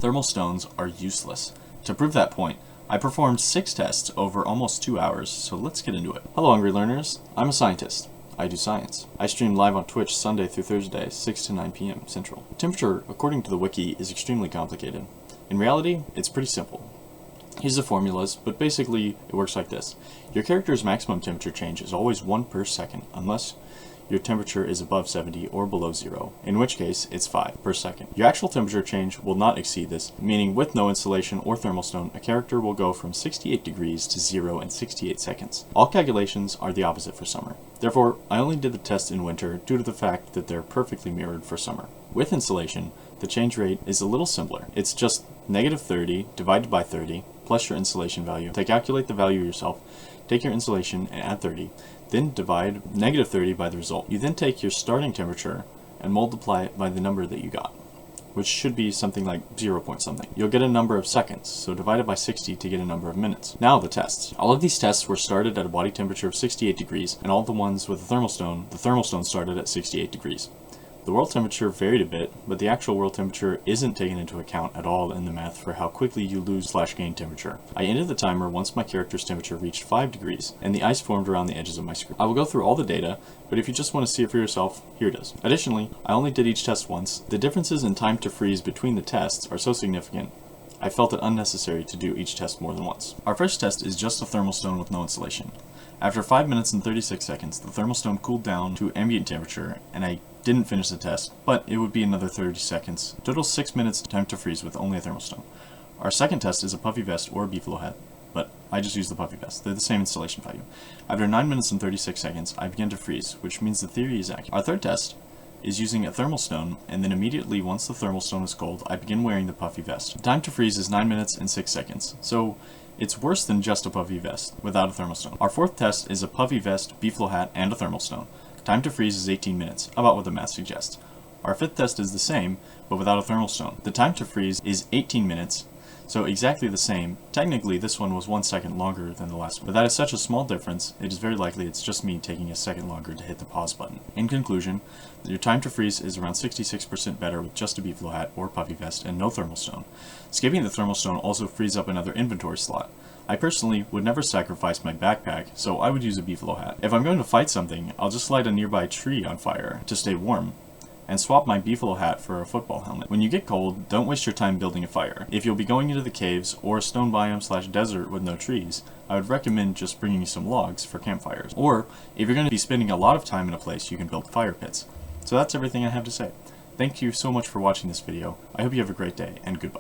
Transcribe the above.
Thermal stones are useless. To prove that point, I performed 6 tests over almost 2 hours, so let's get into it. Hello hungry learners, I'm a scientist. I do science. I stream live on Twitch Sunday through Thursday, 6 to 9 p.m. Central. Temperature, according to the wiki, is extremely complicated. In reality, it's pretty simple. Here's the formulas, but basically it works like this. Your character's maximum temperature change is always 1 per second, unless your temperature is above 70 or below 0, in which case it's 5 per second. Your actual temperature change will not exceed this, meaning with no insulation or thermal stone, a character will go from 68 degrees to 0 in 68 seconds. All calculations are the opposite for summer. Therefore, I only did the tests in winter due to the fact that they're perfectly mirrored for summer. With insulation, the change rate is a little simpler. It's just -30 divided by 30 plus your insulation value. To calculate the value yourself, take your insulation and add 30, then divide -30 by the result. You then take your starting temperature and multiply it by the number that you got, which should be something like 0 point something. You'll get a number of seconds, so divide it by 60 to get a number of minutes. Now the tests. All of these tests were started at a body temperature of 68 degrees, and all the ones with the thermal stone started at 68 degrees. The world temperature varied a bit, but the actual world temperature isn't taken into account at all in the math for how quickly you lose/gain temperature. I ended the timer once my character's temperature reached 5 degrees, and the ice formed around the edges of my screen. I will go through all the data, but if you just want to see it for yourself, here it is. Additionally, I only did each test once. The differences in time to freeze between the tests are so significant, I felt it unnecessary to do each test more than once. Our first test is just a thermal stone with no insulation. After 5 minutes and 36 seconds, the thermal stone cooled down to ambient temperature, and I didn't finish the test, but it would be another 30 seconds. Total 6 minutes time to freeze with only a thermal stone. Our second test is a puffy vest or a beefalo hat, but I just used the puffy vest. They're the same installation value. After 9 minutes and 36 seconds, I began to freeze, which means the theory is accurate. Our third test is using a thermal stone, and then immediately once the thermal stone is cold, I begin wearing the puffy vest. The time to freeze is 9 minutes and 6 seconds, so it's worse than just a puffy vest without a thermal stone. Our fourth test is a puffy vest, beefalo hat, and a thermal stone. Time to freeze is 18 minutes, about what the math suggests. Our fifth test is the same, but without a thermal stone. The time to freeze is 18 minutes, so exactly the same. Technically, this one was 1 second longer than the last one, but that is such a small difference, it is very likely it's just me taking a second longer to hit the pause button. In conclusion, your time to freeze is around 66% better with just a beefalo hat or puffy vest and no thermal stone. Skipping the thermal stone also frees up another inventory slot. I personally would never sacrifice my backpack, so I would use a beefalo hat. If I'm going to fight something, I'll just light a nearby tree on fire to stay warm, and swap my beefalo hat for a football helmet. When you get cold, don't waste your time building a fire. If you'll be going into the caves or a stone biome/desert with no trees, I would recommend just bringing some logs for campfires. Or, if you're going to be spending a lot of time in a place, you can build fire pits. So that's everything I have to say. Thank you so much for watching this video. I hope you have a great day, and goodbye.